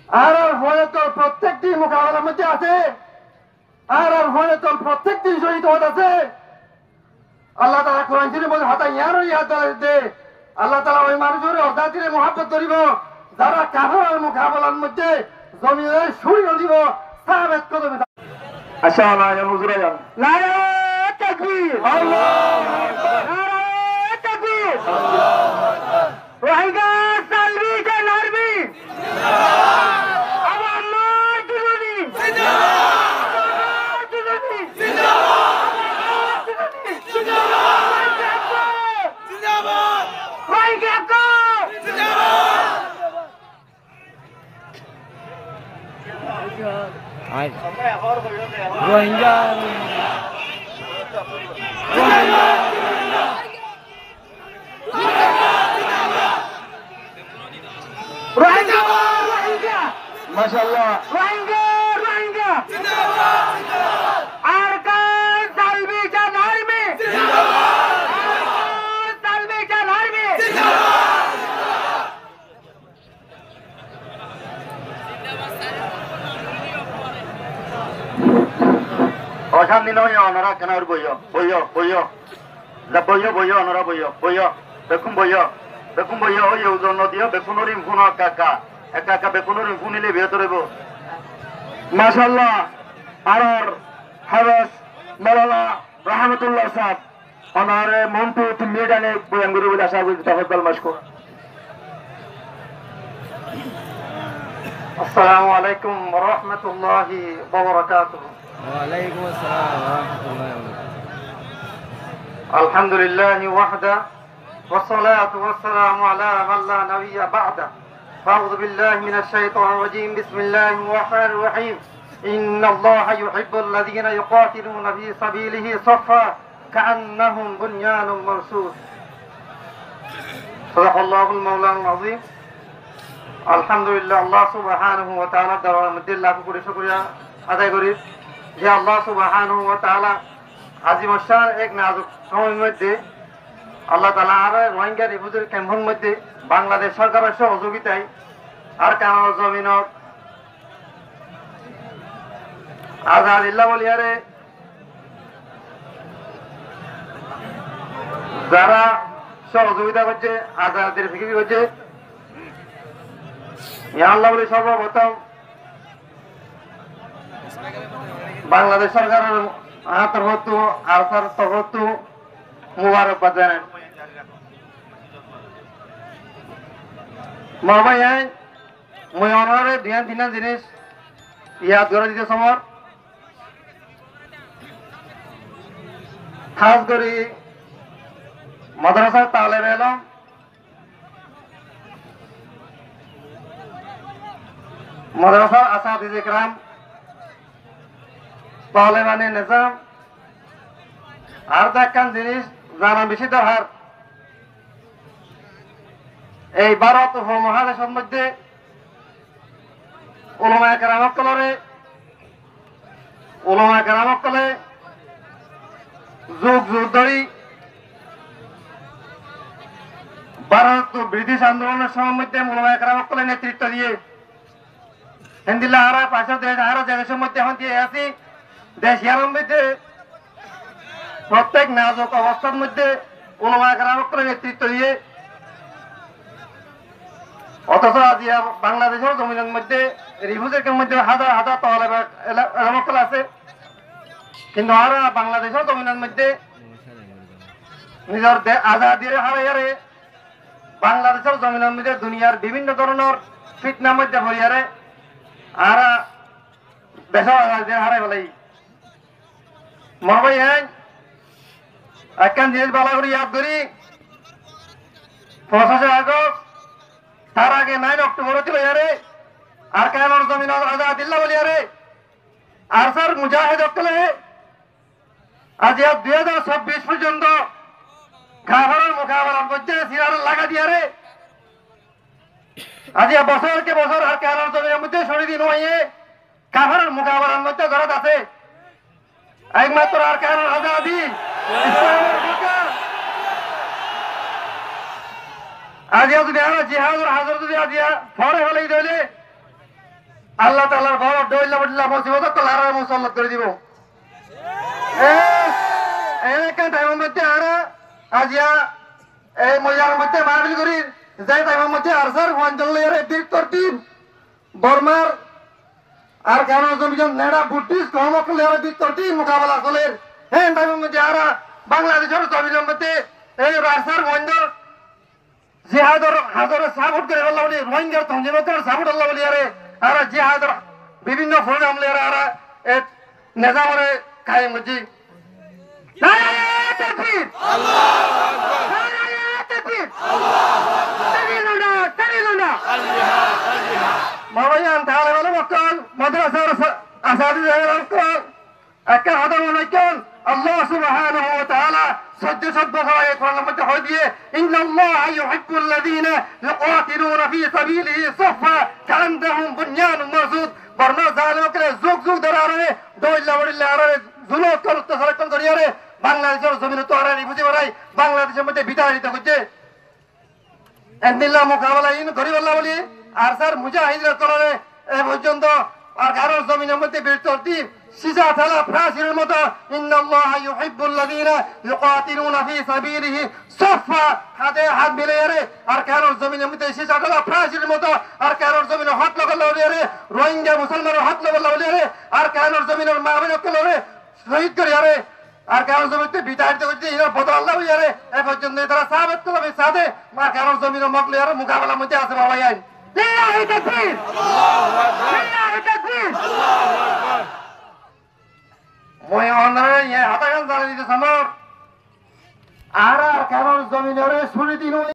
আর ফলে তো প্রত্যেকটি মোকাবেলার মধ্যে আছে, আর ফলে তো প্রত্যেকটি শহীদ আছে। আল্লাহ তালা কোরআন শরীফের মধ্যে হাতা ইয়ার ইয়াদ দে আল্লাহ তালা ওই মানুষের অর্ধাতিরে মহাব্বত করিব যারা কাফের মোকাবেলার মধ্যে জমিনের সুরিও দিব সাহাবেত কদমে। আচ্ছা না হুজুরা যান নারায়ে তাকবীর, আল্লাহু আকবার, নারায়ে তাকবীর, আল্লাহু আকবার। রোহিঙ্গা সালভেশন আর্মি জিন্দাবাদ, আমার মার জুলুনি জিন্দাবাদ, জুলুনি জিন্দাবাদ, জিন্দাবাদ, জিন্দাবাদ, রোহিঙ্গা কো জিন্দাবাদ। রোহিঙ্গা রোহিঙ্গা রোহিঙ্গা মাশাআল্লাহ রোহিঙ্গা রোহিঙ্গা জিন্দাবাদ, জিন্দাবাদ। আরকান সালভেশন আর্মি জিন্দাবাদ, আরকান সালভেশন আর্মি জিন্দাবাদ, জিন্দাবাদ। অশান্তি নয় ওনারা কেন বইয় বইয় বইয় বইয় বইয় ওনারা বইয় বইয় বেকুম বইয় বেকুম বইয় ওই ওজন দিও বেকুনরি ফুন একা একা বেকুনরি ফুনিলে ভেতরে মাশাআল্লাহ আর হারাস মাওলানা রহমতুল্লাহ সাহেব ওনারে মন্টু মেডানে বয়াঙ্গুরু বলে আশা করি তাফাদ্দাল মাশকুর। আসসালামু আলাইকুম ওয়া রাহমাতুল্লাহি ওয়া বারাকাতুহু। ওয়ালাইকুম আসসালাম ওয়া রাহমাতুল্লাহি ওয়া বারাকাতুহু। আলহামদুলিল্লাহি ওয়াহদা ওয়াসসালাতু ওয়াসসালামু আলা মান লা নাবিয়্যা বা'দা। আউযু বিল্লাহি মিনাশ শাইতানির রাজীম। বিসমিল্লাহির রাহমানির রাহিম। ইন্নাল্লাহা ইউহিব্বুল্লাযীনা ইউকাতিলুনা ফী সাবিলিহি সাফফা কাআন্নাহুম বুনয়ানুম মারসুস। সাদাকাল্লাহুল মাওলানাল আযীম। আলহামদুলিল্লাহ, আল্লাহ সুবহানাহু ওয়া তাআলার দরবারে মধ্যে লাখ কোটি শুকরিয়া আদায় করি যে আল্লাহ সুবহানাহু ওয়া তাআলা আজিম শান এক নাজুক সময়ের মধ্যে আল্লাহ তাআলা আর রোহিঙ্গা রিফিউজি ক্যাম্পের মধ্যে বাংলাদেশ সরকারের সহযোগিতায় আর কানাডা জমিনত আজাদিল্লাহ বলিয়ারে যারা সহযোগিতা করছে, আজাদের ফিকির করছে, আল্লাহ বলি সর্বপ্রথম বাংলাদেশ সরকারের তরফ আর তরফ মুবারকবাদ জানান। মামাই মই অনারে ধ্যান দিনা জিনিস ইয়াদ করে দিতে সমর খাস করে মাদ্রাসার তালেবে এলাম মাদ্রাসার আসাতিজে کرام তালেবানে নিজাম আর দেখান জিনিস জানা বেশি দরকার। এই ভারত উপমহাদেশের মধ্যে উলামায়ে কেরামকলে যুগ যুগ ধরে ভারত ব্রিটিশ আন্দোলনের সময়ের মধ্যে উলামায়ে কেরামকলে নেতৃত্ব দিয়ে হিন্দিল্লা হারা পাশে দেশ হারা দেশের মধ্যে এখন দিয়ে আছি দেশ ইয়ার মধ্যে প্রত্যেক নাজুক অবস্থার মধ্যে উলামায়ে কেরামকলে নেতৃত্ব দিয়ে অথচ আজ বাংলাদেশের জমিনের মধ্যে রিফিউজির মধ্যে হাজার হাজার তালেবান আছে, কিন্তু আর বাংলাদেশের জমিনের মধ্যে নিজের আজাদির হারাইয়ারে বাংলাদেশের জমিনের মধ্যে দুনিয়ার বিভিন্ন ধরনের ফিতনার মধ্যে ভরিয়ারে আর দেশের আজাদির হারাই বলাই মহাবাই একখান জিনিস বলা করি ইয়াদ করি 25 আগস্ট তার আগে 9 অক্টোবর ছিল ইয়ারে আর কায়নার জমিন আজাদিল্লাহ বলি ইয়ারে আর স্যার মুজাহিদ অকলে আজ 2026 পর্যন্ত কাফেরের মোকাবেলার মধ্যে সিরার লাগা দিয়ারে আজ বছরকে বছর আর কায়নার জমিনের মধ্যে শরীর নয় কাফেরের মোকাবেলার মধ্যে জড়িত আছে একমাত্র আর কায়নার আজাদি আজিয়া যদি আমরা জিহাদের হাজার যদি আজিয়া ফরে হলেই দিলে আল্লাহ তাআলার বড় দইলা বড়িলা মুসিবত কলার মুসল্লাত করে দিব এলাকা টাইমের মধ্যে আরা আজিয়া এই মজার মধ্যে মাহফিল করি যাই টাইমের মধ্যে আরসার ওয়ানজলের ভিক্টর টিম বর্মার আর কেন জমিজন নেড়া বুটিশ কমকলের ভিক্টর টিম মোকাবেলা চলের হ্যাঁ টাইমের মধ্যে আরা বাংলাদেশের জমিনের মধ্যে এই আরসার ওয়ানজল জিহাদর হাজারে সাপোর্ট করে আল্লাহ বলি রোহিঙ্গার তঞ্জিমতের সাপোর্ট আল্লাহ বলি আরে আর জিহাদর বিভিন্ন প্রোগ্রাম লেরা আর নিজামরে কায়েম হচ্ছি নারায়ে তাকবীর আল্লাহু আকবার নারায়ে তাকবীর তাকবীর মাওলানা তাআলা বলে মক্কাল মাদ্রাসার আসাদিদের মক্কাল একটা হাদার অনেকজন আল্লাহ সুবহানাহু ওয়া তাআলা সহ্য করায় কোরআনের মধ্যে হয় দিয়ে ইন্নাল্লাহা ইউহিব্বুল্লাযীনা ইউকাতিলুনা ফী সাবিলিহি সাফা কাআন্নাহুম বুনয়ানুম মারসুদ বর্ণা জালিমকে যুগ যুগ ধরে আরে দইলা বড়িলা আরে জুলুম করতে সারাক্ষণ করি আরে বাংলাদেশের জমিনে তো আরে বুঝি বড়াই বাংলাদেশের মধ্যে বিতাড়িত হচ্ছে এন্দিল্লাহ মোকাবেলা ইন গরিব আল্লাহ বলি আর স্যার মুজাহিদরা করে এ পর্যন্ত আর কারোর জমিনের মধ্যে বিরতি সিজা থালা ফ্রাসির মতো ইন্নাল্লাহা ইউহিব্বুল্লাযীনা ইউকাতিলুনা ফী সাবিলিহি সাফা হাতে হাত মিলিয়ে রে আর কারোর জমিনের মধ্যে সিজা থালা ফ্রাসির মতো আর কারোর জমিনে হাত লাগালো রে রোহিঙ্গা মুসলমানের হাত লাগালো রে আর কারোর জমিনের মাহবিন কলরে শহীদ করে রে আর কারোর জমিতে বিতাড়িত করতে এরা বদল আল্লাহ রে এ পর্যন্ত তারা সাহাবত করবে সাথে মা কারোর জমিনের মকলে আর মোকাবেলার মধ্যে আছে বাবা আইন লিল্লাহি তাকবীর আল্লাহু আকবার লিল্লাহি তাকবীর আল্লাহু আকবার মই অনরে হাতাগান জানি দিতে সমর আর কারোর জমিনের সুনীতি